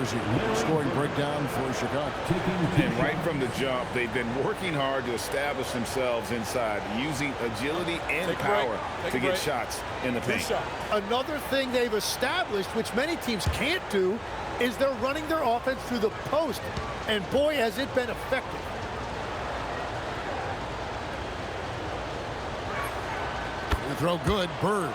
jersey. Scoring breakdown for Chicago. And right from the jump, they've been working hard to establish themselves inside, using agility and power to get shots in the paint. Another thing they've established, which many teams can't do, is they're running their offense through the post. And boy, has it been effective. Free throw good. Bird.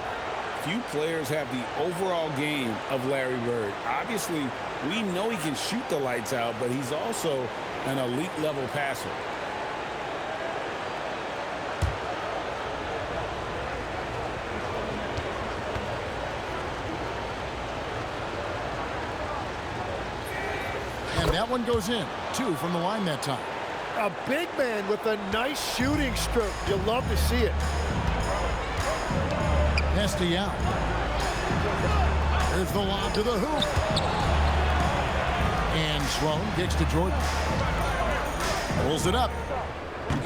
Few players have the overall game of Larry Bird. Obviously, we know he can shoot the lights out, but he's also an elite level passer. And that one goes in. 2 from the line that time. A big man with a nice shooting stroke. You'll love to see it. Castellano. There's the lob to the hoop. And Sloan kicks to Jordan. Pulls it up.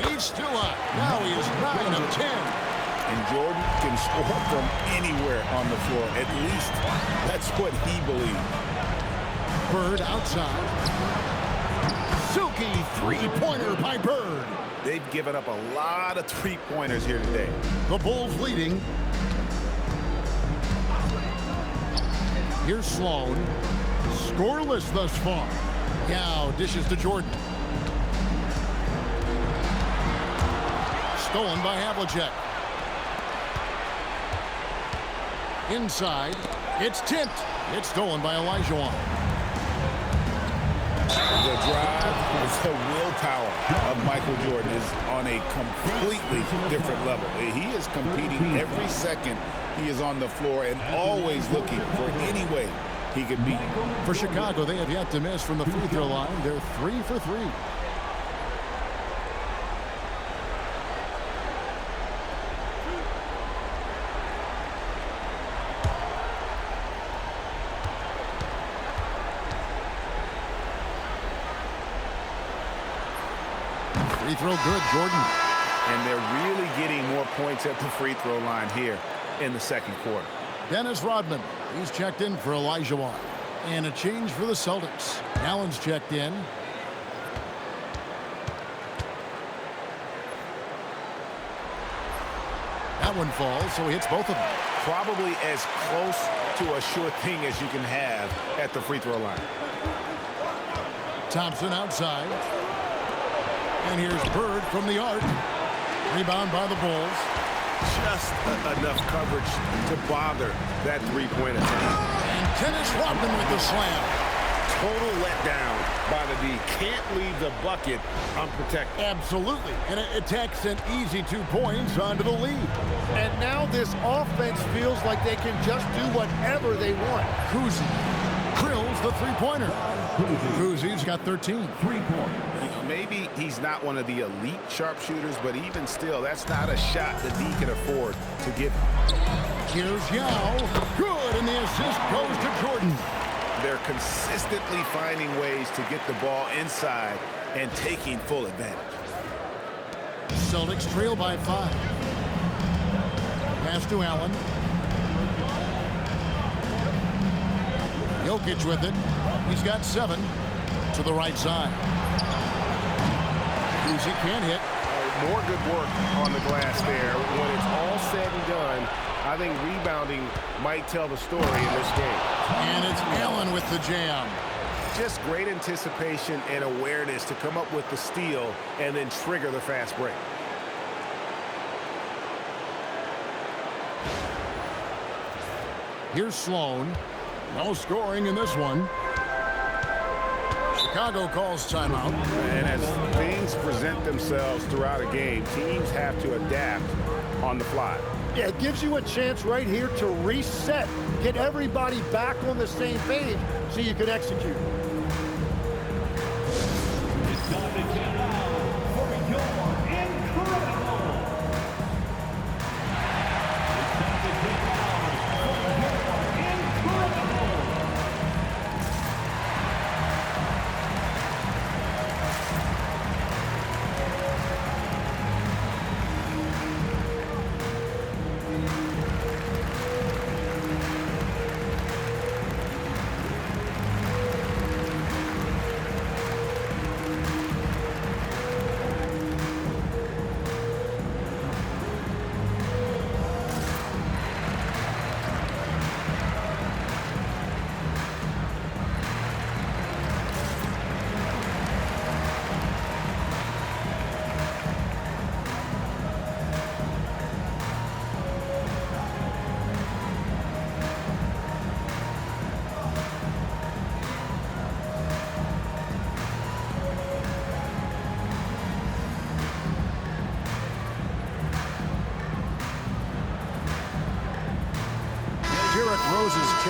He's still up. Now he is 9 of 10. And Jordan can score from anywhere on the floor. At least that's what he believes. Bird outside. Silky three-pointer by Bird. They've given up a lot of three-pointers here today. The Bulls leading. Here's Sloan. Scoreless thus far. Now dishes to Jordan. Stolen by Havlicek. Inside. It's tipped. It's stolen by Olajuwon. The drive, the willpower of Michael Jordan is on a completely different level. He is competing every second he is on the floor and always looking for any way he can beat. For Chicago, they have yet to miss from the free throw line. They're 3 for 3. Free throw good, Jordan. And they're really getting more points at the free throw line here in the second quarter. Dennis Rodman, he's checked in for Olajuwon. And a change for the Celtics. Allen's checked in. That one falls, so he hits both of them. Probably as close to a sure thing as you can have at the free throw line. Thompson outside. And here's Bird from the arc. Rebound by the Bulls. Just enough coverage to bother that three-pointer. And Dennis Rodman with the slam. Total letdown by the D. Can't leave the bucket unprotected. Absolutely. And it takes an easy 2 points onto the lead. And now this offense feels like they can just do whatever they want. Kuzi drills the three-pointer. Kuzi's got 13. 3-point. Maybe he's not one of the elite sharpshooters, but even still, that's not a shot the D can afford to give him. Here's Yao. Good, and the assist goes to Jordan. They're consistently finding ways to get the ball inside and taking full advantage. Celtics trail by 5. Pass to Allen. Jokic with it. He's got 7 to the right side. Kuzi can't hit. More good work on the glass there. When it's all said and done, I think rebounding might tell the story in this game. And it's Allen with the jam. Just great anticipation and awareness to come up with the steal and then trigger the fast break. Here's Sloan. No scoring in this one. Chicago calls timeout. And as things present themselves throughout a game, teams have to adapt on the fly. Yeah, it gives you a chance right here to reset, get everybody back on the same page so you can execute. It's time to get out for your incredible. It's time to get out for your incredible.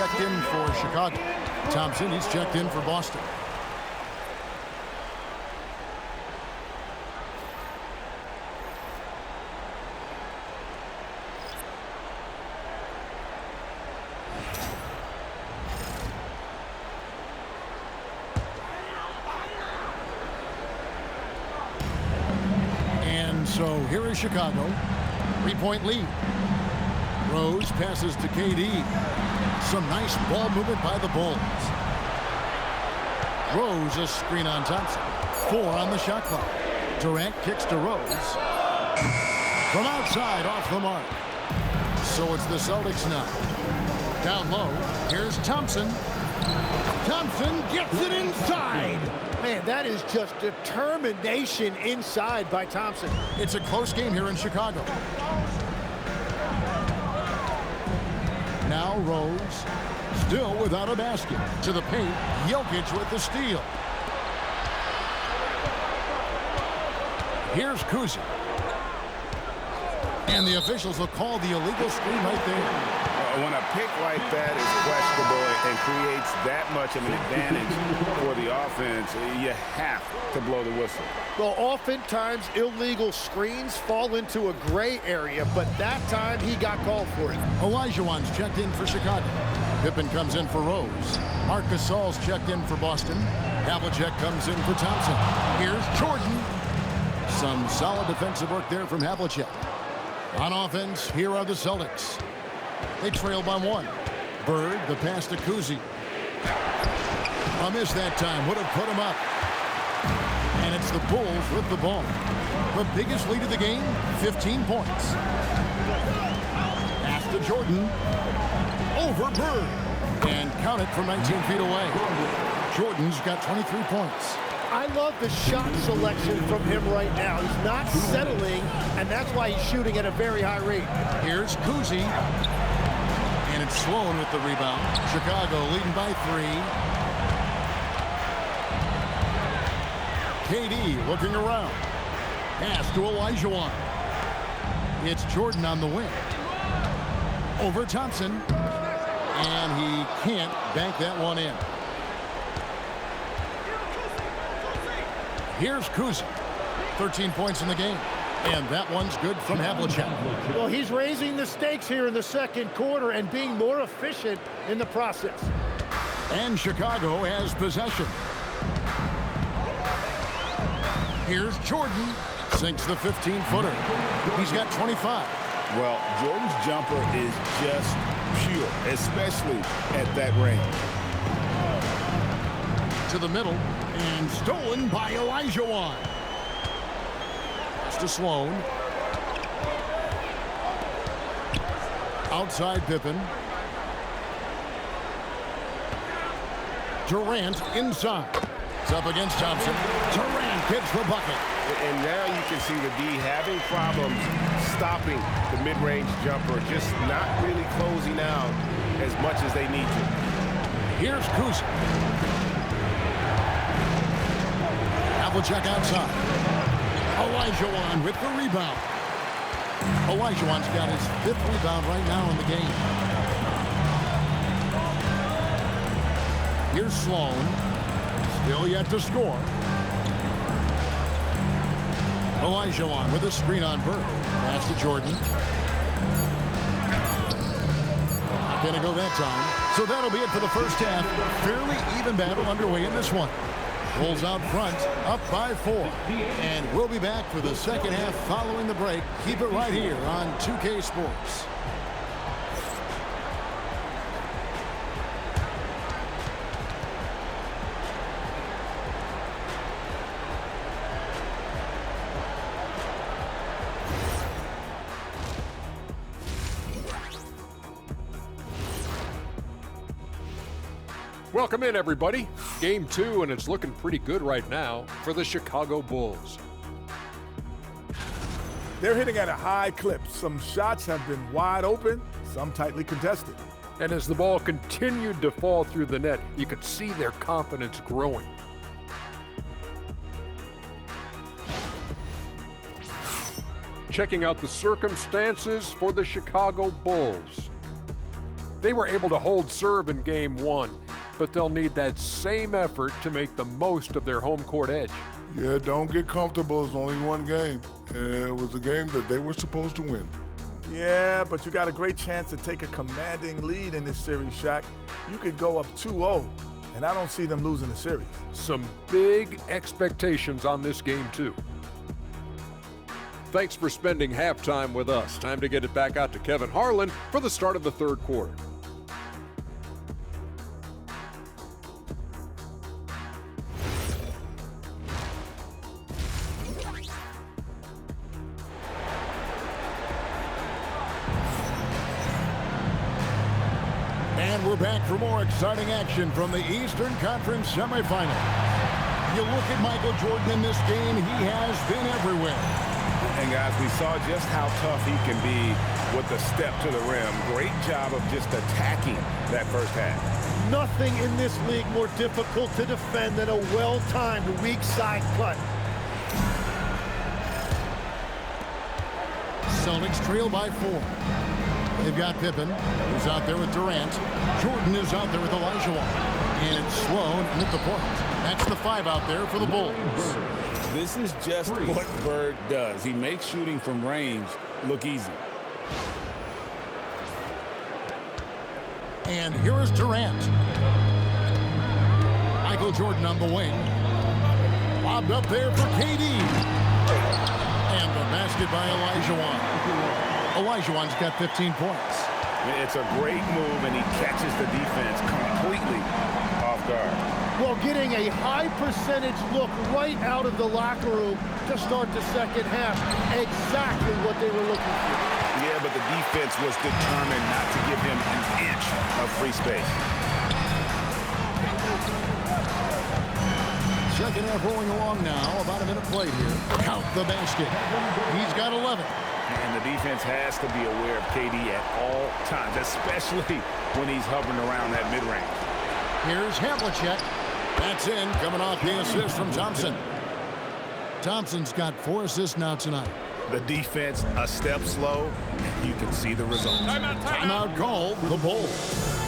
checked in for Chicago. Thompson, he's checked in for Boston. So here is Chicago. 3-point lead. Rose passes to KD. Some nice ball movement by the Bulls. Rose a screen on Thompson. 4 on the shot clock. Durant kicks to Rose. From outside, off the mark. So it's the Celtics now. Down low. Here's Thompson. Thompson gets it inside. Man, that is just determination inside by Thompson. It's a close game here in Chicago. Now Rose, still without a basket. To the paint, Jokic with the steal. Here's Kuzi. And the officials will call the illegal screen right there. When a pick like that is questionable and creates that much of an advantage for the offense, you have to blow the whistle. Well, oftentimes illegal screens fall into a gray area, but that time he got called for it. Olajuwon's checked in for Chicago. Pippen comes in for Rose. Marc Gasol's checked in for Boston. Havlicek comes in for Thompson. Here's Jordan. Some solid defensive work there from Havlicek. On offense, here are the Celtics. They trail by 1. Bird, the pass to Kuzi. A miss that time. Would have put him up. And it's the Bulls with the ball. The biggest lead of the game, 15 points. Pass to Jordan. Over Bird. And count it from 19 feet away. Jordan's got 23 points. I love the shot selection from him right now. He's not settling, and that's why he's shooting at a very high rate. Here's Kuzi. And it's Sloan with the rebound. Chicago leading by 3. KD looking around. Pass to Olajuwon. It's Jordan on the wing. Over Thompson. And he can't bank that one in. Here's Kuzi. 13 points in the game. And that one's good from Havlicek. Well, he's raising the stakes here in the second quarter and being more efficient in the process. And Chicago has possession. Here's Jordan. Sinks the 15-footer. He's got 25. Well, Jordan's jumper is just pure, especially at that range. To the middle. And stolen by Olajuwon. Pass to Sloan. Outside Pippen. Durant inside. It's up against Thompson. Durant gets the bucket. And now you can see the D having problems stopping the mid-range jumper, just not really closing out as much as they need to. Here's Kuzi. Havlicek outside. Olajuwon with the rebound. Olajuwon's got his 5th rebound right now in the game. Here's Sloan. Still yet to score. Olajuwon with a screen on Bird. Pass to Jordan. Not going to go that time. So that'll be it for the first half. Fairly even battle underway in this one. Bulls out front, up by 4. And we'll be back for the second half following the break. Keep it right here on 2K Sports. Welcome in, everybody. Game 2, and it's looking pretty good right now for the Chicago Bulls. They're hitting at a high clip. Some shots have been wide open, some tightly contested. And as the ball continued to fall through the net, you could see their confidence growing. Checking out the circumstances for the Chicago Bulls. They were able to hold serve in Game 1, but they'll need that same effort to make the most of their home court edge. Yeah, don't get comfortable. It's only one game. And it was a game that they were supposed to win. Yeah, but you got a great chance to take a commanding lead in this series, Shaq. You could go up 2-0, and I don't see them losing the series. Some big expectations on this game, too. Thanks for spending halftime with us. Time to get it back out to Kevin Harlan for the start of the third quarter. And we're back for more exciting action from the Eastern Conference semifinal. You look at Michael Jordan in this game, he has been everywhere. And guys, we saw just how tough he can be with the step to the rim. Great job of just attacking that first half. Nothing in this league more difficult to defend than a well-timed weak side cut. Celtics trail by 4. They've got Pippen, who's out there with Durant. Jordan is out there with Olajuwon. And it's Sloan at the point. That's the 5 out there for the Bulls. This is just what Bird does. He makes shooting from range look easy. And here is Durant. Michael Jordan on the wing. Lobbed up there for KD. And the basket by Olajuwon. Olajuwon's got 15 points. It's a great move, and he catches the defense completely off guard. Well, getting a high percentage look right out of the locker room to start the second half. Exactly what they were looking for. Yeah, but the defense was determined not to give him an inch of free space. Second half rolling along now. About a minute played here. Count the basket. He's got 11. And the defense has to be aware of KD at all times, especially when he's hovering around that mid-range. Here's Havlicek. That's in, coming off the assist from Thompson. Thompson's got 4 assists now tonight. The defense a step slow, and you can see the results. Timeout called the Bulls.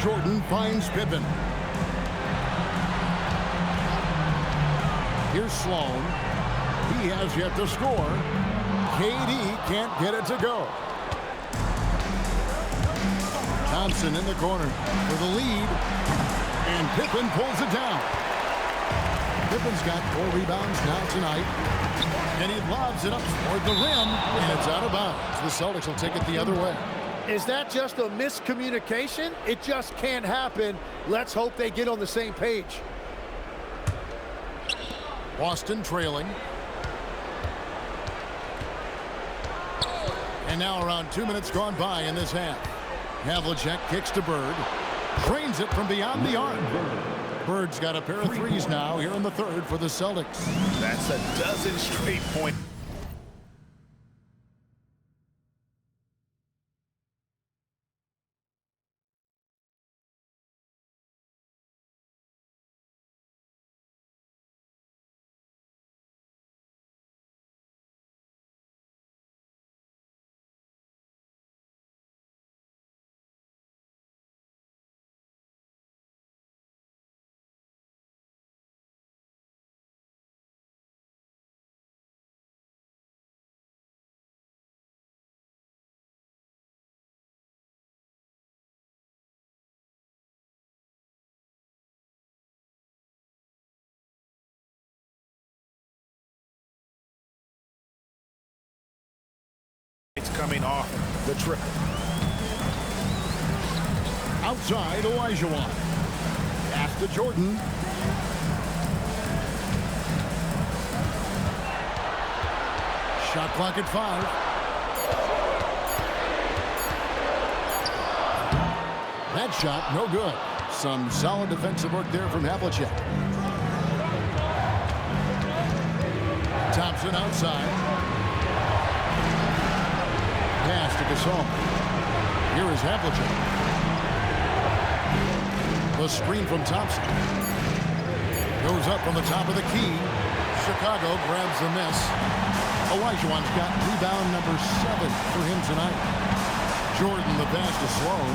Jordan finds Pippen. Here's Sloan. He has yet to score. KD can't get it to go. Thompson in the corner for the lead. And Pippen pulls it down. Pippen's got 4 rebounds now tonight. And he lobs it up toward the rim. And it's out of bounds. The Celtics will take it the other way. Is that just a miscommunication? It just can't happen. Let's hope they get on the same page. Boston trailing. And now around 2 minutes gone by in this half. Havlicek kicks to Bird. Drains it from beyond the arc. Bird's got a pair of threes now here in the third for the Celtics. That's a dozen straight points. It's coming off the triple. Outside, Olajuwon. Pass to Jordan. Shot clock at 5. That shot, no good. Some solid defensive work there from Havlicek. Thompson outside. Pass to Gasol. Here is Havlicek. The screen from Thompson. Goes up on the top of the key. Chicago grabs the miss. Olajuwon's got rebound number 7 for him tonight. Jordan the pass to Sloan.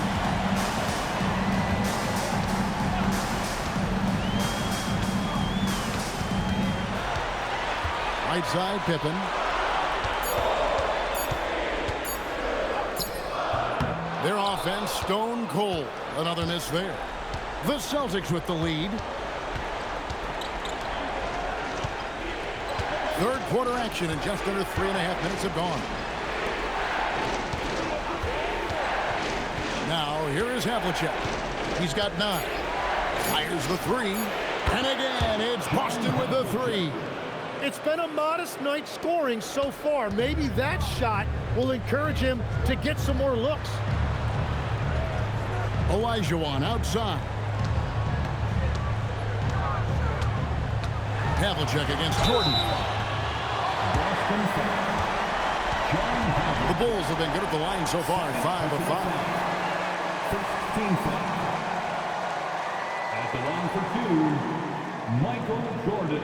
Right side, Pippen. Their offense stone cold. Another miss there. The Celtics with the lead. Third quarter action in just under 3.5 minutes have gone. Now here is Havlicek. He's got 9. Fires the 3. And again, it's Boston with the 3. It's been a modest night scoring so far. Maybe that shot will encourage him to get some more looks. Olajuwon outside. Havlicek against Jordan. The Bulls have been good at the line so far, 5 of 5. 16 foul. At the line for 2, Michael Jordan.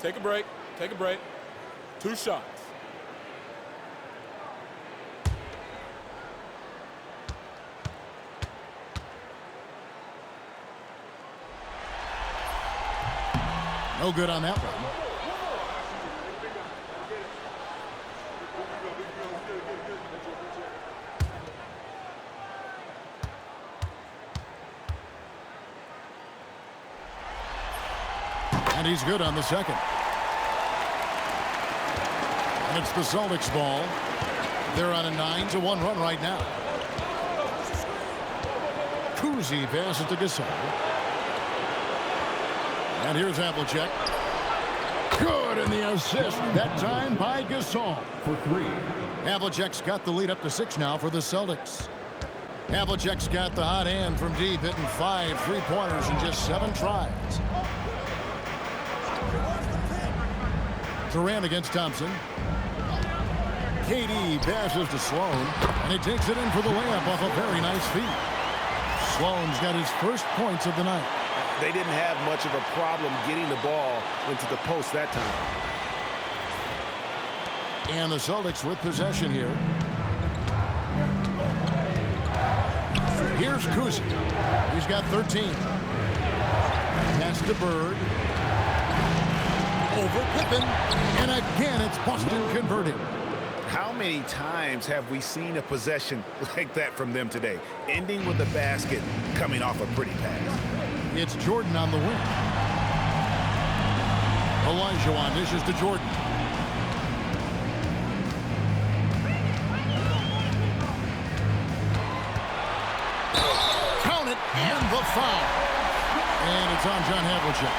Take a break. Take a break. 2 shots. No good on that one. And he's good on the second. And it's the Celtics ball. They're on a 9-1 run right now. Kuzi passes to Gasol. And here's Havlicek. Good in the assist. That time by Gasol. For 3. Havlicek's got the lead up to 6 now for the Celtics. Havlicek's got the hot hand from deep, hitting 5 3-pointers in just 7 tries. Durant against Thompson. KD passes to Sloan, and he takes it in for the layup off a very nice feed. Sloan's got his first points of the night. They didn't have much of a problem getting the ball into the post that time. And the Celtics with possession here. Here's Kuzi. He's got 13. Pass to Bird. Over Pippen. And again, it's Boston converting. How many times have we seen a possession like that from them today? Ending with a basket, coming off a pretty pass. It's Jordan on the wing. Olajuwon dishes to Jordan. Count it, and the foul. And it's on John Havlicek.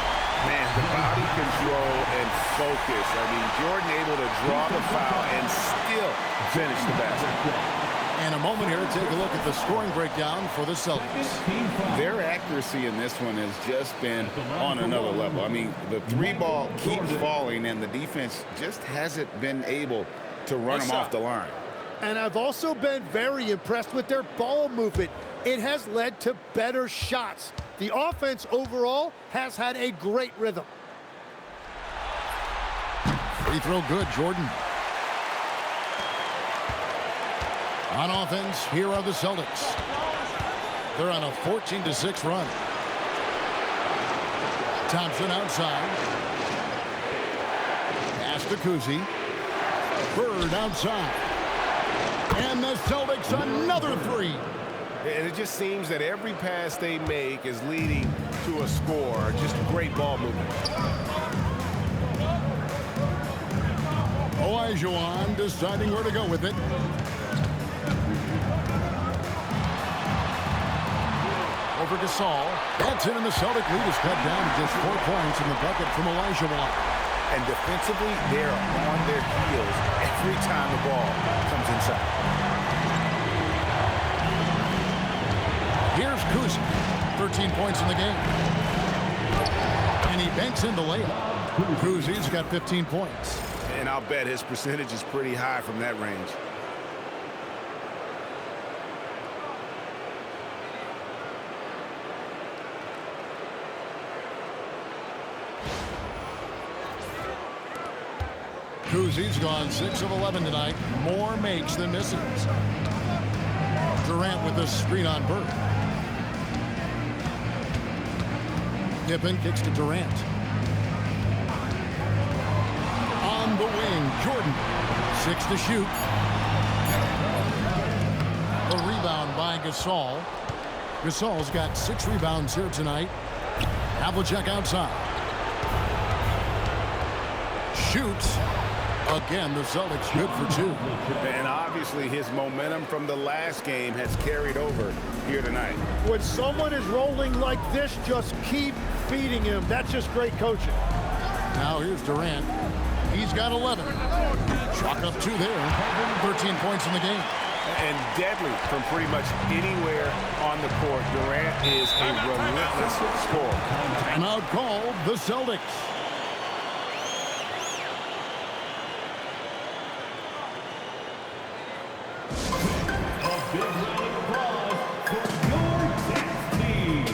Man, the body control and focus. I mean, Jordan able to draw the foul and still finish the basket. In a moment here, take a look at the scoring breakdown for the Celtics. Their accuracy in this one has just been on another level. I mean, the three ball keeps falling, and the defense just hasn't been able to run them off the line. And I've also been very impressed with their ball movement. It has led to better shots. The offense overall has had a great rhythm. Free throw good, Jordan. On offense, here are the Celtics. They're on a 14-6 run. Thompson outside. Pass to Kuzi. Bird outside. And the Celtics another three. And it just seems that every pass they make is leading to a score. Just great ball movement. Olajuwon deciding where to go with it. Over Gasol. That's it, and the Celtic lead is cut down to just 4 points in the bucket from Olajuwon. And defensively, they're on their heels every time the ball comes inside. Here's Kuzi. 13 points in the game. And he banks in the layup. Kuzi's got 15 points. And I'll bet his percentage is pretty high from that range. Kuzi's gone 6 of 11 tonight. More makes than misses. Durant with the screen on Bird. Pippen kicks to Durant. On the wing, Jordan. 6 to shoot. A rebound by Gasol. Gasol's got 6 rebounds here tonight. Havlicek outside. Shoots. Again, the Celtics good for 2. And obviously his momentum from the last game has carried over here tonight. When someone is rolling like this, just keep feeding him. That's just great coaching. Now here's Durant. He's got 11. Chalk up 2 there. 13 points in the game. And deadly from pretty much anywhere on the court. Durant is a relentless scorer. Timeout called the Celtics. Big round of applause for your Jets team.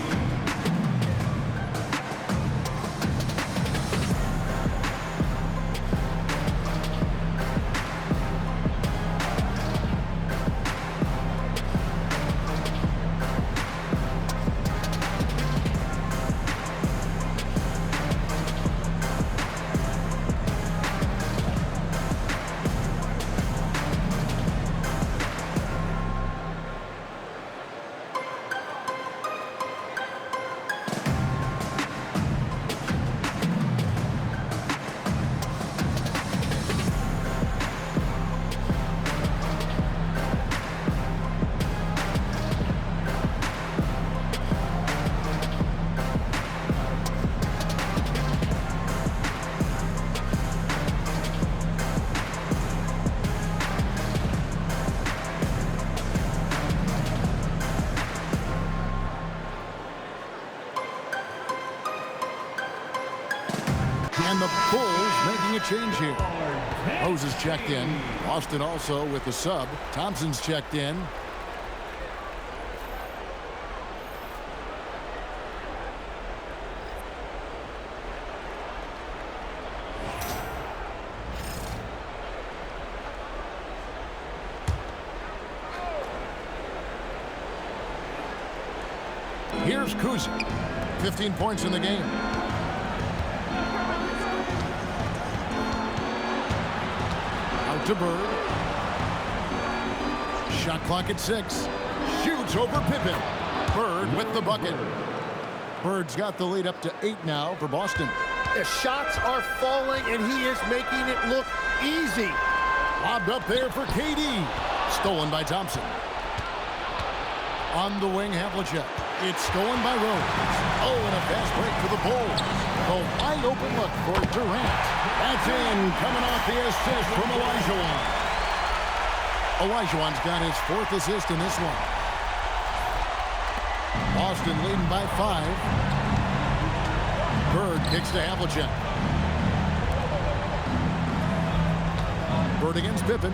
And the Bulls making a change here. Rose is checked in. Austin also with the sub. Thompson's checked in. Here's Kuzi. 15 points in the game. To Bird. Shot clock at 6. Shoots over Pippen. Bird with the bucket. Bird's got the lead up to 8 now for Boston. The shots are falling, and he is making it look easy. Lobbed up there for KD. Stolen by Thompson. On the wing, Havlicek. It's stolen by Rose. Oh, and a fast break for the Bulls. A wide open look for Durant. That's in, coming off the assist from Olajuwon. Olajuwon's got his 4th assist in this one. Boston leading by 5. Bird kicks to Havlicek. Bird against Pippen.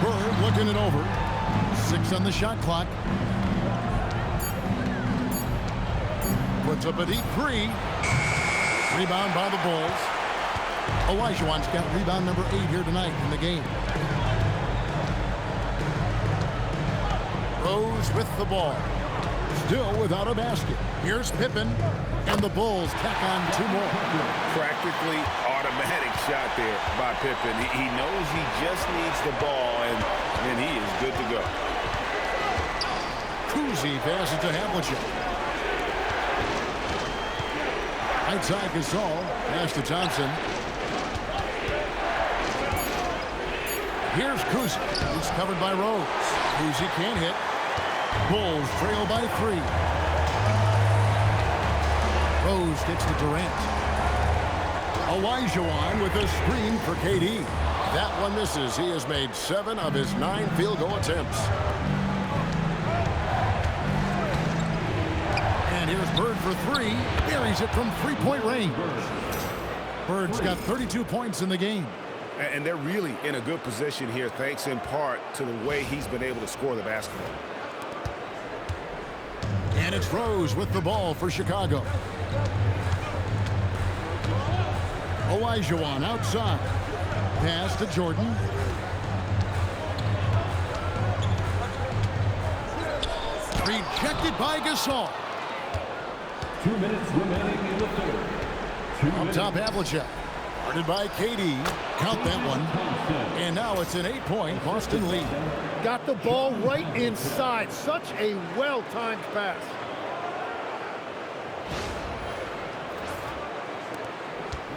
Bird looking it over. 6 on the shot clock. Puts up a deep 3. Rebound by the Bulls. Olajuwon's got rebound number 8 here tonight in the game. Rose with the ball. Still without a basket. Here's Pippen, and the Bulls tack on 2 more. Practically automatic shot there by Pippen. He knows he just needs the ball, and he is good to go. Kuzi passes to Havlicek. Right side Gasol. Pass to Thompson. Here's Kuzi. He's covered by Rose. Kuzi can't hit. Bulls trail by 3. Rose gets to Durant. Olajuwon with a screen for KD. That one misses. He has made 7 of his 9 field goal attempts. And here's Bird for 3. Buries it from 3-point range. Bird's got 32 points in the game. And they're really in a good position here, thanks in part to the way he's been able to score the basketball. And it's Rose with the ball for Chicago. Olajuwon outside. Pass to Jordan. Rejected by Gasol. 2 minutes remaining in the third. Up top, Havlicek. Guarded by KD. Count that one. And now it's an 8-point Boston lead. Got the ball right inside. Such a well-timed pass.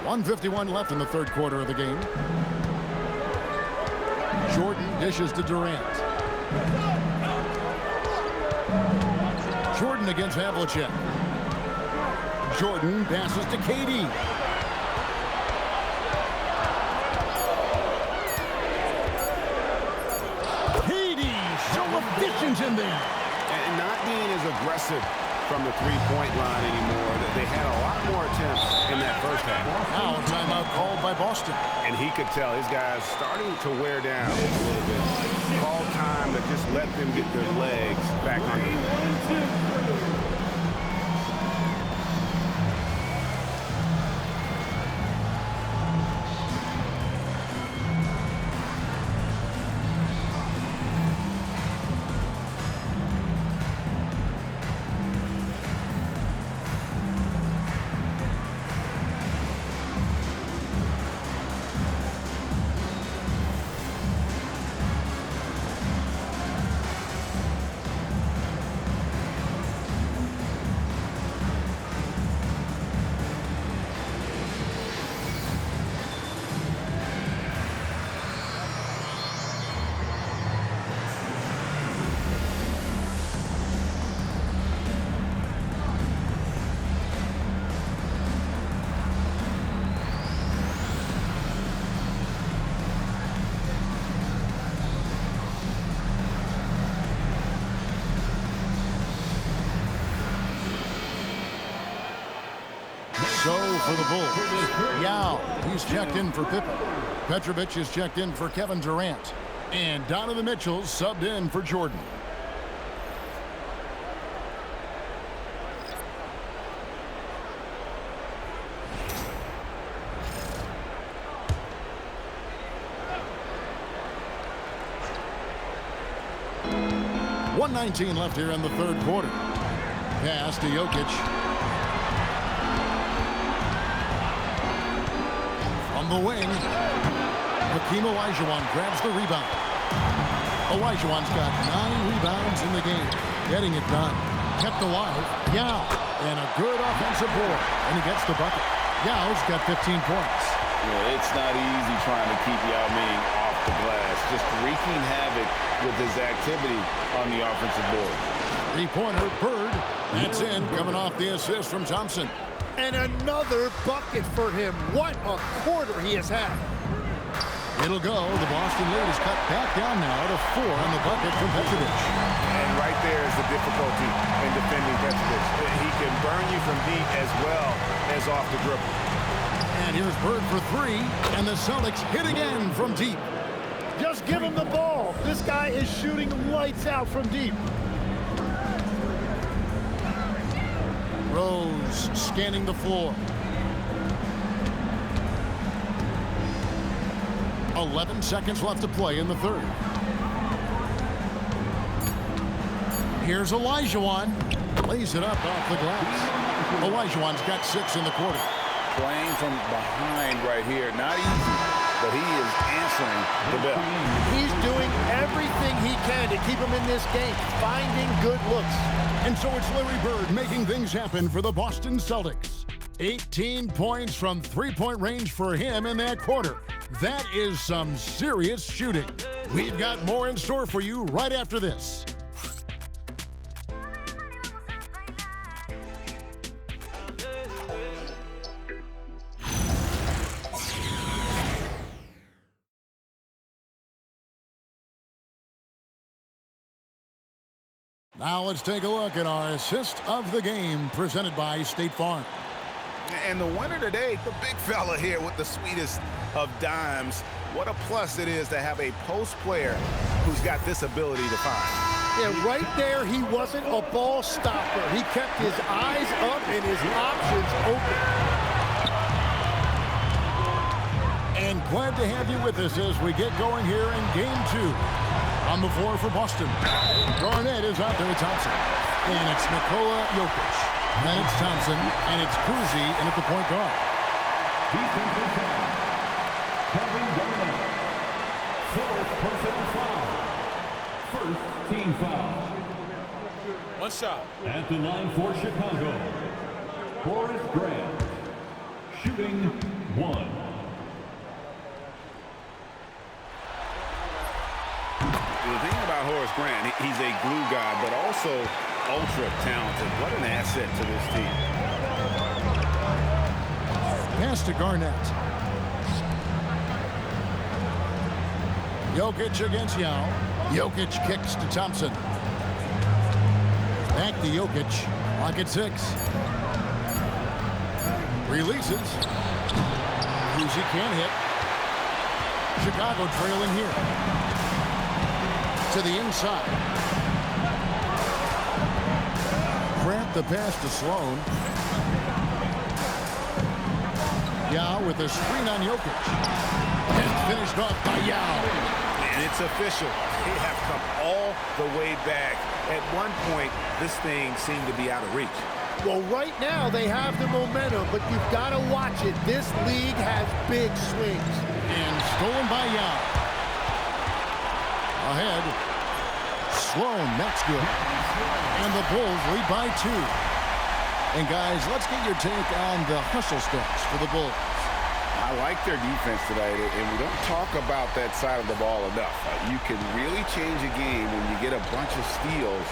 .151 left in the third quarter of the game. Jordan dishes to Durant. Jordan against Havlicek. Jordan passes to KD. KD so efficient in there. And not being as aggressive from the three-point line anymore. They had a lot more attempts in that first half. Now a timeout called by Boston. And he could tell his guys starting to wear down a little bit. Call time to just let them get their legs back on the So for the Bulls, Yao, he's checked in for Pippen. Petrovic is checked in for Kevin Durant. And Donovan Mitchell subbed in for Jordan. .119 left here in the third quarter. Pass to Jokic. The wing. Hakeem Olajuwon grabs the rebound. Olajuwon's got 9 rebounds in the game. Getting it done. Kept alive. Yao. And a good offensive board. And he gets the bucket. Yao's got 15 points. Yeah, it's not easy trying to keep Yao Ming off the glass, just wreaking havoc with his activity on the offensive board. Three-pointer, Bird. That's in, coming off the assist from Thompson. And another bucket for him. What a quarter he has had. It'll go. The Boston lead is cut back down now to 4 on the bucket from Petrovic. And right there is the difficulty in defending Petrovic. He can burn you from deep as well as off the dribble. And here's Bird for 3, and the Celtics hit again from deep. Just give him the ball. This guy is shooting lights out from deep. Rose scanning the floor. 11 seconds left to play in the third. Here's Olajuwon. Lays it up off the glass. Olajuwon's got 6 in the quarter. Playing from behind right here. Not easy, but he is answering the bell. He's doing everything he can to keep him in this game, finding good looks. And so it's Larry Bird making things happen for the Boston Celtics. 18 points from three-point range for him in that quarter. That is some serious shooting. We've got more in store for you right after this. Now let's take a look at our assist of the game presented by State Farm. And the winner today, the big fella here with the sweetest of dimes. What a plus it is to have a post player who's got this ability to find. Yeah, right there, he wasn't a ball stopper. He kept his eyes up and his options open. And glad to have you with us as we get going here in Game 2. On the floor for Boston, Garnett is out there with Thompson. And it's Nikola Jokic. Then it's Thompson, and it's Kuzi in at the point guard. Defensive foul. Kevin Garnett. Fourth personal foul. First team foul. One shot. At the line for Chicago, Horace Grant. Shooting 1. The thing about Horace Grant, he's a glue guy, but also ultra talented. What an asset to this team. Pass to Garnett. Jokic against Yao. Jokic kicks to Thompson. Back to Jokic. Clock at 6. Releases. Kuzi can't hit. Chicago trailing here. To the inside. Grant the pass to Sloan. Yao with a screen on Jokic. And finished off by Yao. And it's official. They have come all the way back. At one point, this thing seemed to be out of reach. Well, right now they have the momentum, but you've got to watch it. This league has big swings. And stolen by Yao. Ahead. Sloan, that's good. And the Bulls lead by 2. And guys, let's get your take on the hustle steps for the Bulls. I like their defense tonight, and we don't talk about that side of the ball enough. You can really change a game when you get a bunch of steals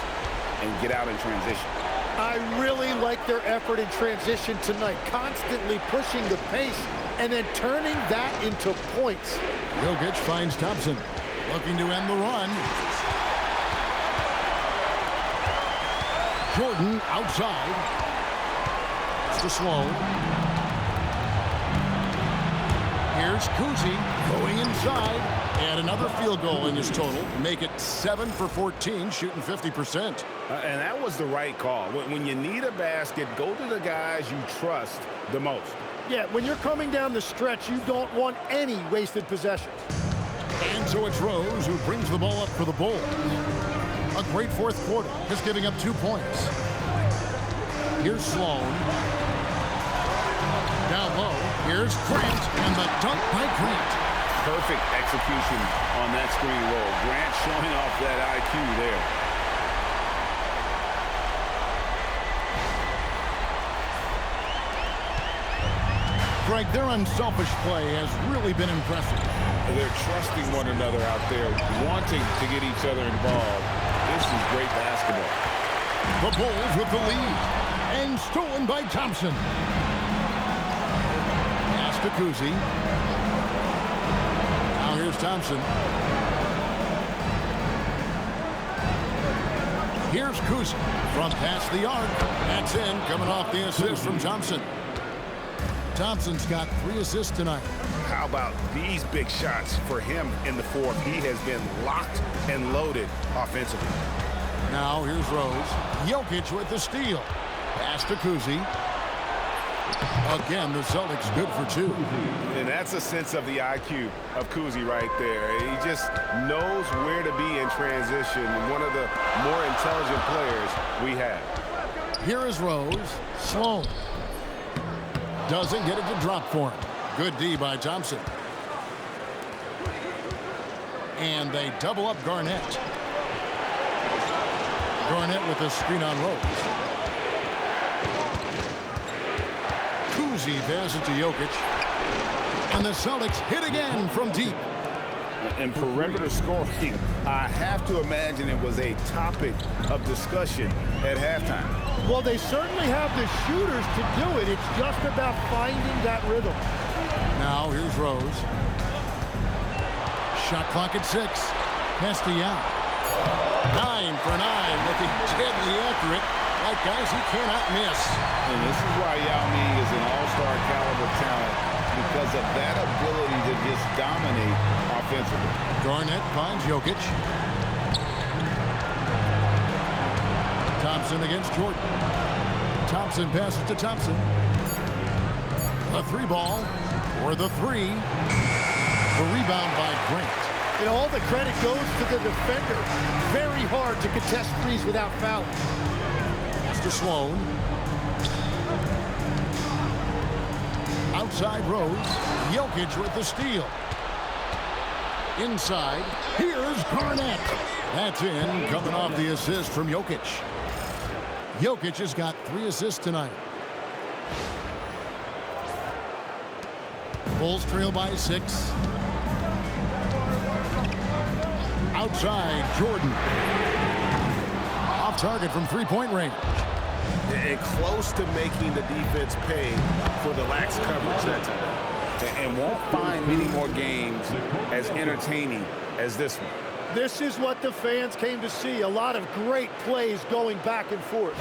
and get out in transition. I really like their effort in transition tonight, constantly pushing the pace and then turning that into points. Jokic finds Thompson, looking to end the run. Jordan outside. It's to Sloan. Here's Kuzi going inside. And another field goal in his total. Make it 7 for 14, shooting 50%. And that was the right call. When you need a basket, go to the guys you trust the most. Yeah, when you're coming down the stretch, you don't want any wasted possessions. And so it's Rose who brings the ball up for the Bulls. A great fourth quarter, just giving up 2 points. Here's Sloan. Down low, here's Grant, and the dunk by Grant. Perfect execution on that screen roll. Grant showing off that IQ there. Greg, their unselfish play has really been impressive. They're trusting one another out there, wanting to get each other involved. This is great basketball. The Bulls with the lead. And stolen by Thompson. Pass to Kuzi. Now here's Thompson. Here's Kuzi from past the arc. That's in, coming off the assist from Thompson. Thompson's got 3 assists tonight. How about these big shots for him in the fourth? He has been locked and loaded offensively. Now here's Rose. Jokic with the steal. Pass to Kuzi. Again, the Celtics good for 2. And that's a sense of the IQ of Kuzi right there. He just knows where to be in transition. One of the more intelligent players we have. Here is Rose. Sloan. Doesn't get it to drop for him. Good D by Thompson. And they double up Garnett. Garnett with a screen on Rose. Kuzi passes to Jokic. And the Celtics hit again from deep. And perimeter scoring, I have to imagine it was a topic of discussion at halftime. Well, they certainly have the shooters to do it. It's just about finding that rhythm. Now here's Rose. Shot clock at 6. Castellano. 9 for 9, looking deadly accurate. Like guys he cannot miss. And this is why Yao Ming is an all-star caliber talent, because of that ability to just dominate offensively. Garnett finds Jokic. Thompson against Jordan. Thompson passes to Thompson. A 3-ball for the 3. The rebound by Grant. And all the credit goes to the defender. Very hard to contest threes without fouling. Pass to Sloan. Outside Rose. Jokic with the steal. Inside. Here's Garnett. That's in, coming off the assist from Jokic. Jokic has got 3 assists tonight. Bulls trail by 6. Outside, Jordan. Off target from 3-point range. And close to making the defense pay for the lax coverage that time. And won't find many more games as entertaining as this one. This is what the fans came to see. A lot of great plays going back and forth.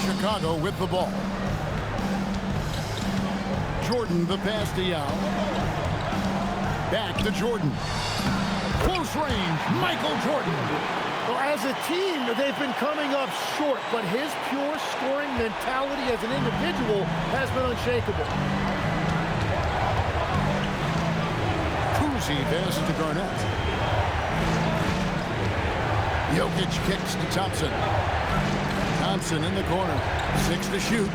Chicago with the ball. Jordan the pass to Yao. Back to Jordan. Close range, Michael Jordan. Well, as a team, they've been coming up short, but his pure scoring mentality as an individual has been unshakable. Kuzi passes to Garnett. Jokic kicks to Thompson. Thompson in the corner. 6 to shoot.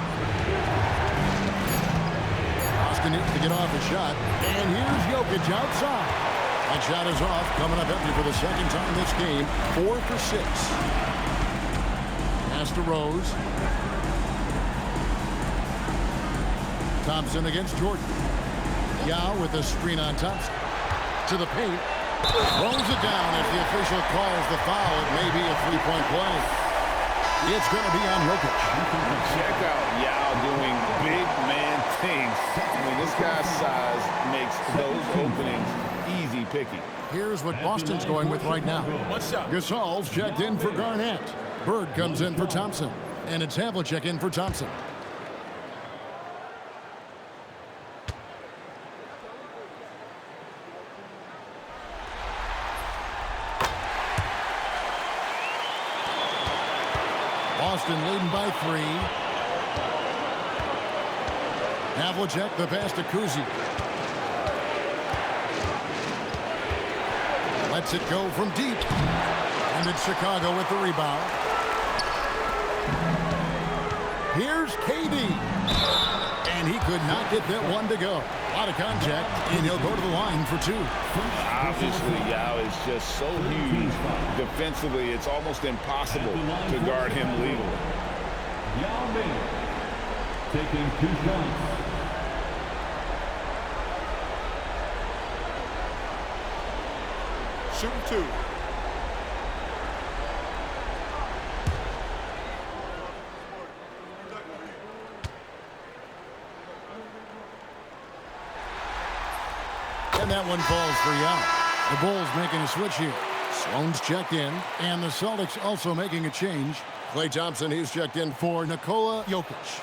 Austin needs to get off a shot. And here's Jokic outside. That shot is off. Coming up empty for the second time this game. 4 for 6. Pass to Rose. Thompson against Jordan. Yao with the screen on Thompson. To the paint. Throws it down. If the official calls the foul, it may be a 3-point play. It's going to be on Jokic. Check out Yao doing big man things. I mean, this guy's size makes those openings easy picking. Here's what Boston's going with right now. Gasol's checked in for Garnett. Bird comes in for Thompson. And it's Havlicek in for Thompson. Boston leading by 3. Havlicek the pass to Kuzi. Lets it go from deep. And it's Chicago with the rebound. Here's KD. And he could not get that one to go. A lot of contact, and he'll go to the line for 2. Obviously, Yao is just so huge. Defensively, it's almost impossible to guard him legally. Yao Ming taking 2 shots. Shooting 2. And that one falls for Young. The Bulls making a switch here. Sloan's checked in, and the Celtics also making a change. Klay Thompson, he's checked in for Nikola Jokic.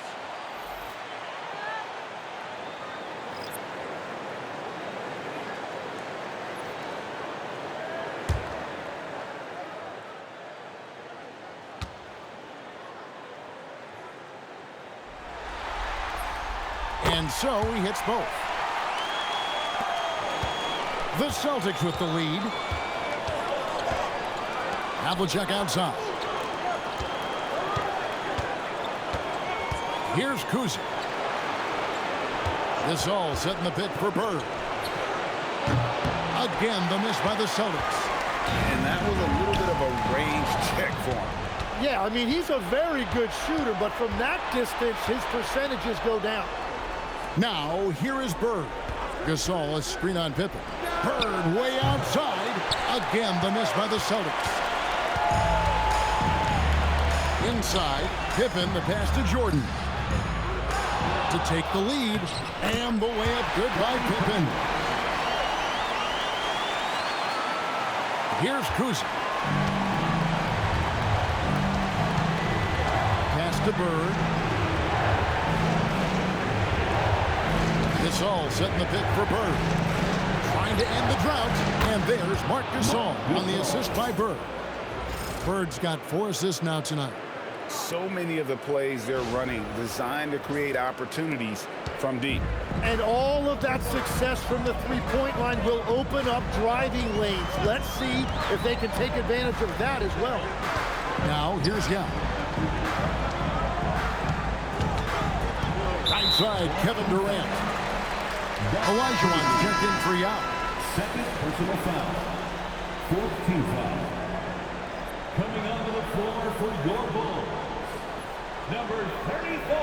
And so he hits both. The Celtics with the lead. Havlicek outside. Here's Kuzma. This all set in the pit for Bird. Again, the miss by the Celtics. And that was a little bit of a range check for him. Yeah, I mean, he's a very good shooter, but from that distance, his percentages go down. Now, here is Bird. Gasol, a screen on Pippen. Bird way outside. Again, the miss by the Celtics. Inside, Pippen, the pass to Jordan. To take the lead, and the layup good by Pippen. Here's Kuzma. Pass to Bird. Gasol setting the pick for Bird. Trying to end the drought, and there's Marc Gasol on the assist by Bird. Bird's got 4 assists now tonight. So many of the plays they're running designed to create opportunities from deep. And all of that success from the three-point line will open up driving lanes. Let's see if they can take advantage of that as well. Now, here's Young. Right side, Kevin Durant. Olajuwon checked in for Young. Second personal foul. 4th team foul. Coming onto the floor for your Bulls, number 34,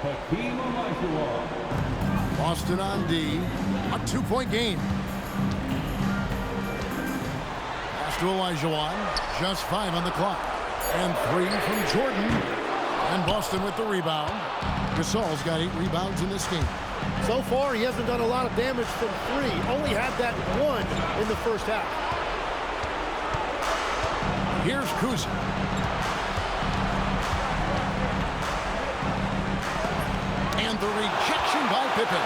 Hakeem Olajuwon. Boston on D. A 2-point game. Pass to Olajuwon. Just 5 on the clock. And 3 from Jordan. And Boston with the rebound. Gasol's got 8 rebounds in this game. So far, he hasn't done a lot of damage from 3. Only had that 1 in the first half. Here's Kuzma. And the rejection by Pippen.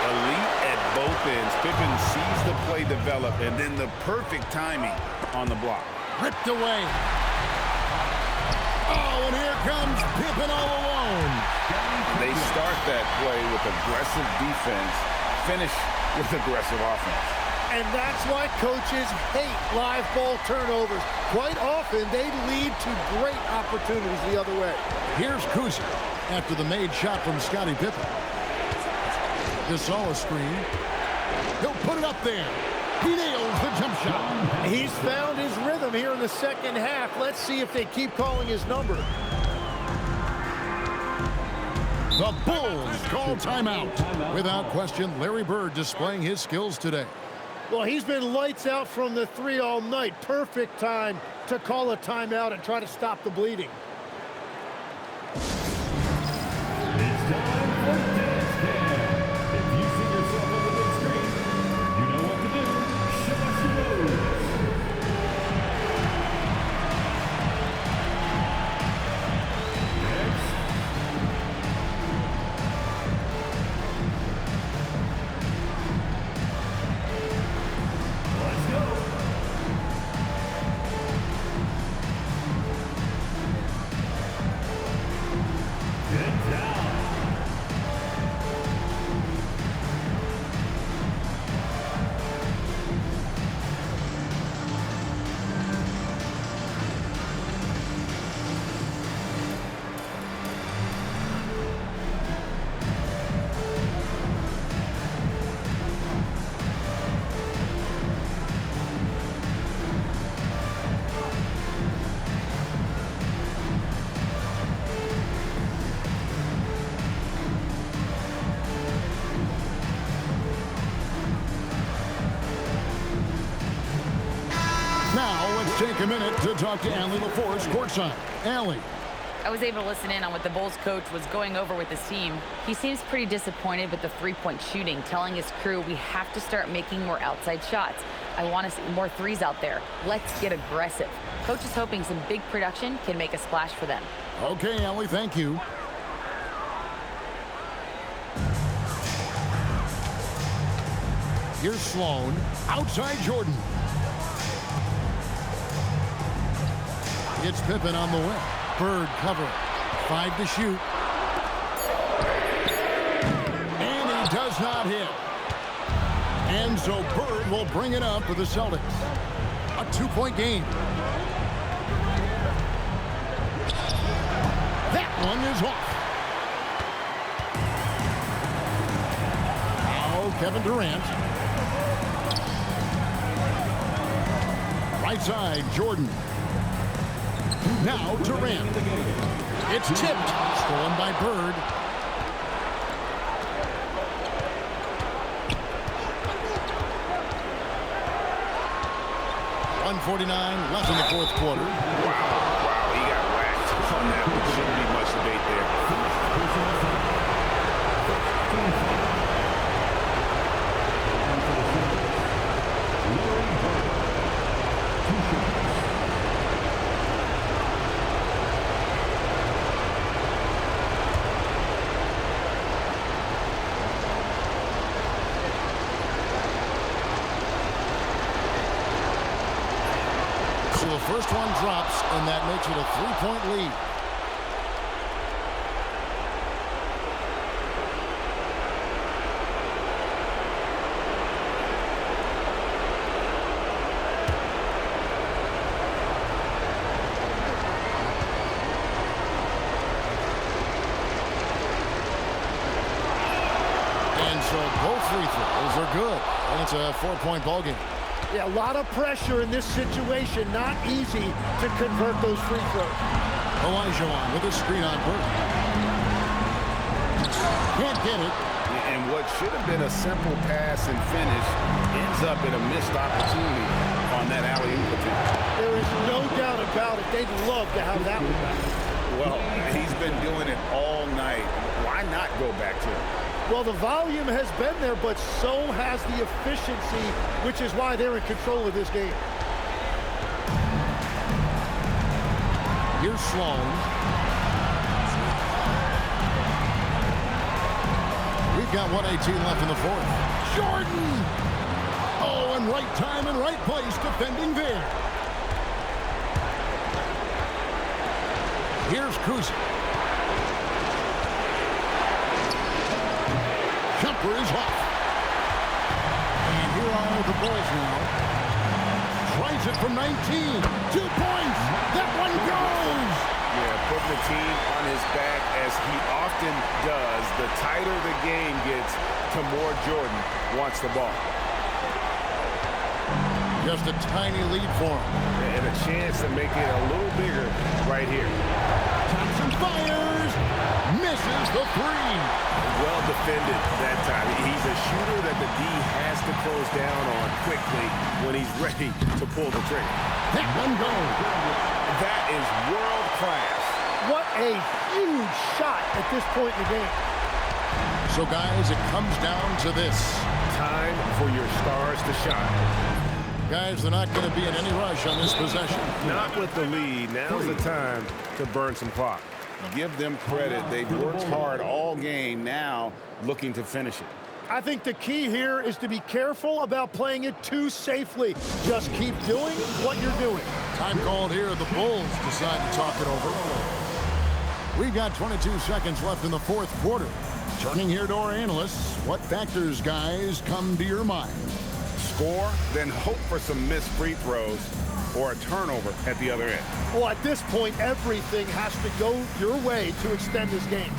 Elite at both ends. Pippen sees the play develop, and then the perfect timing on the block. Ripped away. Oh, and here comes Pippen all alone. They start that play with aggressive defense, finish with aggressive offense. And that's why coaches hate live ball turnovers. Quite often, they lead to great opportunities the other way. Here's Kuzma after the made shot from Scottie Pippen. Gasol a screen. He'll put it up there. He nails the jump shot. He's found his rhythm here in the second half. Let's see if they keep calling his number. The Bulls call timeout. Without question, Larry Bird displaying his skills today. Well, he's been lights out from the 3 all night. Perfect time to call a timeout and try to stop the bleeding. It's time for Dance Cam. If you see yourself on the big screen, you know what to do. Show us your moves. Next. Let's go. Now let's take a minute to talk to Allie LaForce courtside. Allie. I was able to listen in on what the Bulls coach was going over with his team. He seems pretty disappointed with the three-point shooting, telling his crew we have to start making more outside shots. I want to see more threes out there. Let's get aggressive. Coach is hoping some big production can make a splash for them. Okay, Allie, thank you. Here's Sloan. Outside Jordan. It's Pippen on the wing. Bird cover. 5 to shoot. And he does not hit. And so Bird will bring it up for the Celtics. A 2-point game. That one is off. Now Kevin Durant. Right side, Jordan. Now Durant. It's tipped. Stolen by Bird. .149 left in the fourth quarter. Wow, he got whacked on that one. Shouldn't be much debate there. So the first one drops, and that makes it a 3-point lead. And so both free throws are good, and it's a 4-point ball game. Yeah, a lot of pressure in this situation. Not easy to convert those free throws. Elijah on with a screen on Bird. Can't get it. And what should have been a simple pass and finish ends up in a missed opportunity on that alley-oop attempt. There is no doubt about it. They'd love to have that one back. Well, he's been doing it all night. Why not go back to it? Well, the volume has been there, but so has the efficiency, which is why they're in control of this game. Here's Sloan. We've got 1:18 left in the fourth. Jordan! Oh, and right time and right place defending there. Here's Kuzic. Jumper is off. And here are the Bulls now. Tries it from 19. 2 points. That one goes. Yeah, putting the team on his back as he often does. The tighter the game gets, the more Jordan wants the ball. Just a tiny lead for him. And a chance to make it a little bigger right here. Thompson fires. Misses the three. Well defended that time. He's a shooter that the D has to close down on quickly when he's ready to pull the trigger. That one goes. That is world class. What a huge shot at this point in the game. So, guys, it comes down to this. Time for your stars to shine. Guys, they're not going to be in any rush on this possession. Not with the lead. Now's the time to burn some clock. Give them credit. They've worked hard all game, now looking to finish it. I think the key here is to be careful about playing it too safely. Just keep doing what you're doing. Time called here. The Bulls decide to talk it over. We've got 22 seconds left in the fourth quarter. Turning here to our analysts, what factors, guys, come to your mind? Score, then hope for some missed free throws or a turnover at the other end. Well, at this point, everything has to go your way to extend this game.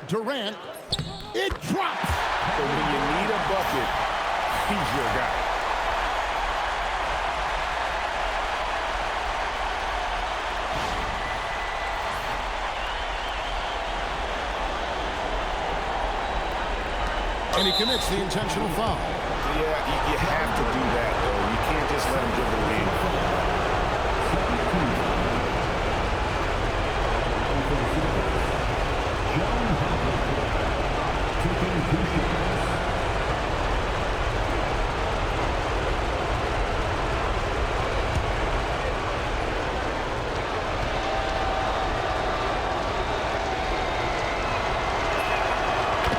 Durant. It drops. But when you need a bucket, he's your guy. And he commits the intentional foul. Yeah, you have to do that, though. You can't just let him dribble the game.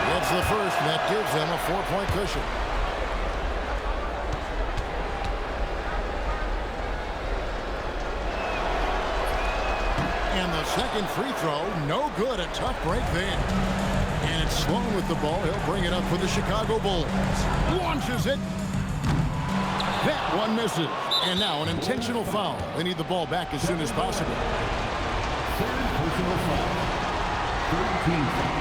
That's the first, and that gives them a 4-point cushion. And the second free throw, no good. A tough break there. And it's Sloan with the ball. He'll bring it up for the Chicago Bulls. Launches it. That one misses. And now an intentional foul. They need the ball back as soon as possible. Third personal foul. 13 foul.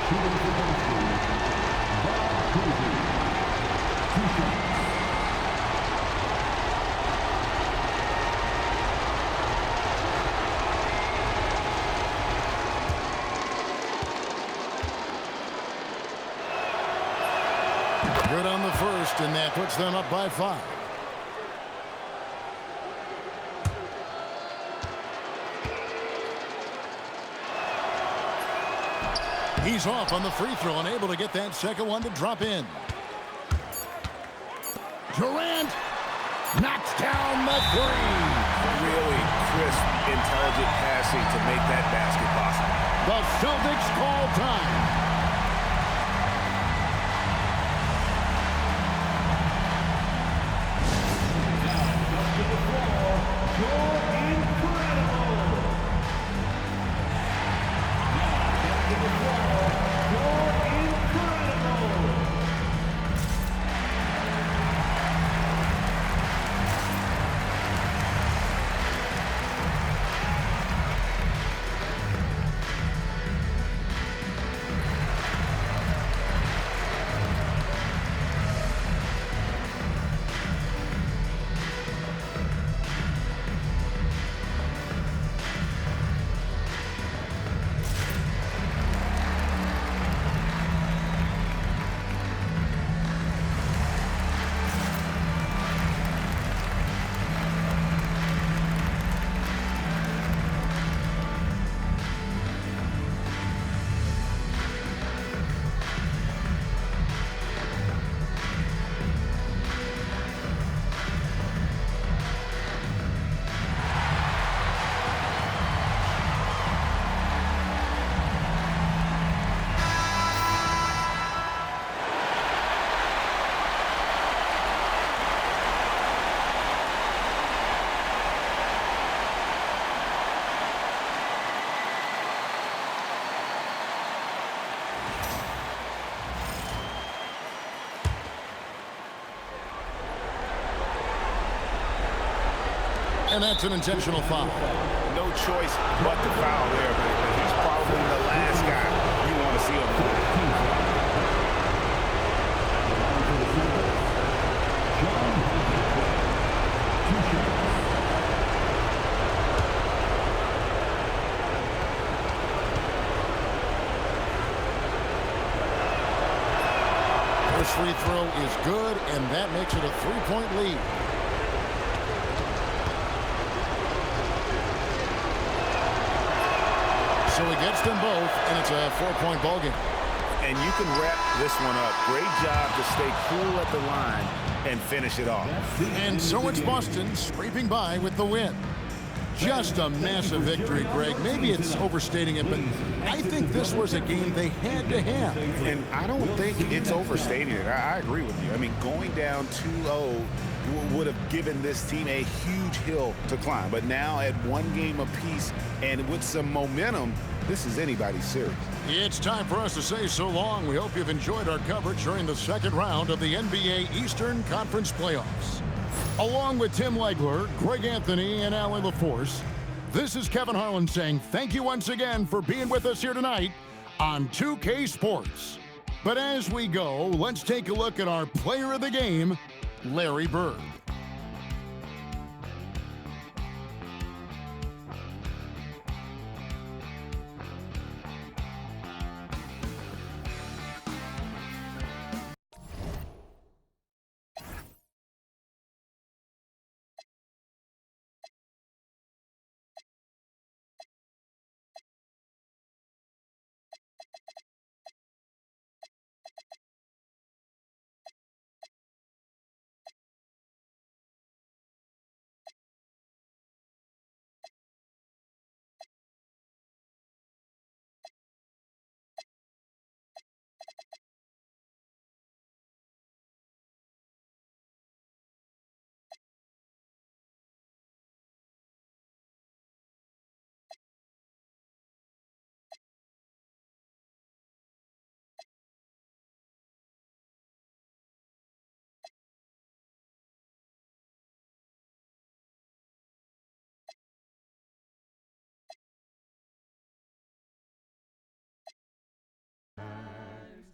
Shooting for Boston. Bob Cousy. 2 shots. Good on the first, and that puts them up by 5. He's off on the free throw, unable to get that second one to drop in. Durant knocks down the 3. Really crisp, intelligent passing to make that basket possible. The Celtics call time. And that's an intentional foul. No choice but to foul there, but he's probably the last guy you want to see on the court. First free throw is good, and that makes it a 3-point lead. So he gets them both, and it's a 4-point ball game. And you can wrap this one up. Great job to stay cool at the line and finish it off. And so it's Boston scraping by with the win. Just a massive victory, Greg. Maybe it's overstating it, but I think this was a game they had to have. And I don't think it's overstating it. I agree with you. I mean, going down 2-0 would have given this team a huge hill to climb. But now at 1 game apiece and with some momentum, this is anybody's series. It's time for us to say so long. We hope you've enjoyed our coverage during the second round of the NBA Eastern Conference Playoffs. Along with Tim Legler, Greg Anthony, and Alan LaForce, This is Kevin Harlan saying thank you once again for being with us here tonight on 2K Sports. But as we go, let's take a look at our player of the game, Larry Bird.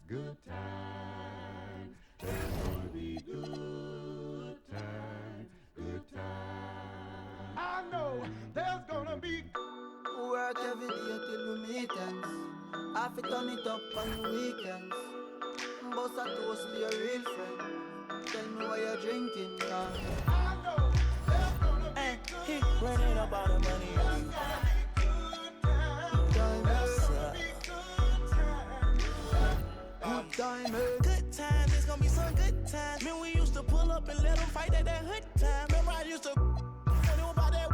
Good times, there's gonna be good times, good times. I know there's gonna be work every day till we meet ends. Have to turn it up on the weekends. Bust a toast to your real friend. Tell me why you're drinking now. I know there's gonna be He running up all the money. Good times, it's gonna be some good times. Man, we used to pull up and let them fight at that hood time. Remember I used to when it was about that.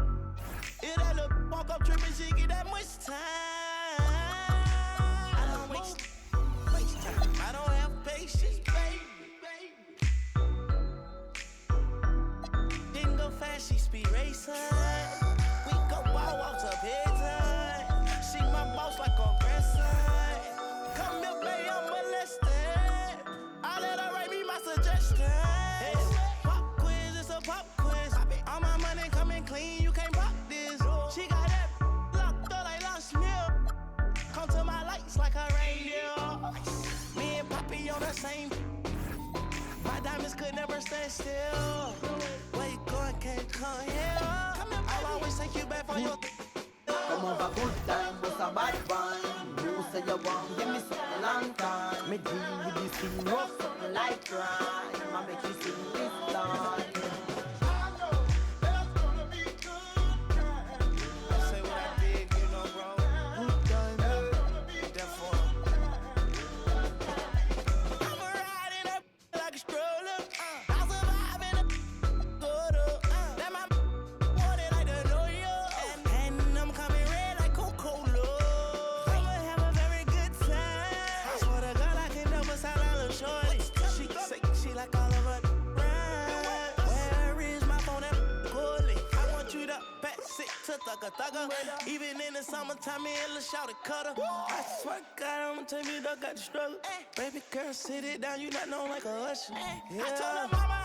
It that little walk up tripping, she get that much time. I don't waste time. I don't have patience, baby. Didn't go fast, she speed racing. We go ball walks up here time. See my boss like a grandson. Come here, baby, I'm molested. I let her write me my suggestions. Pop quiz, it's a pop quiz. All my money coming clean, you can't pop this. She got that locked up like Lost Mill. Come to my lights like a reindeer. Me and Poppy on the same. My diamonds could never stand still. Where you going, can't come here. I'll always take you back for your. Come over good time, but a bad one. You say you want, give me something long time. Me deal with this thing, rough something like crime. I make you sing this line. I know there's gonna be good times. Say what I did, you know, bro. Good time, Therefore, I'm a riding up like a stroller. I survive in a good up. Let my want it like the New York. And I'm coming red like Coca-Cola. I'ma have a very good time. I swear to God, I can never sound a little shorty. She say she like all of her rhymes. Where is my phone at Cooley? I want you to pass it to thugger. Even in the summertime, me and Lil' Shawty cutter. I swear to God, I'ma tell you, dog got the struggle. Baby girl, sit it down, you not known like a usher. Yeah. I told her mama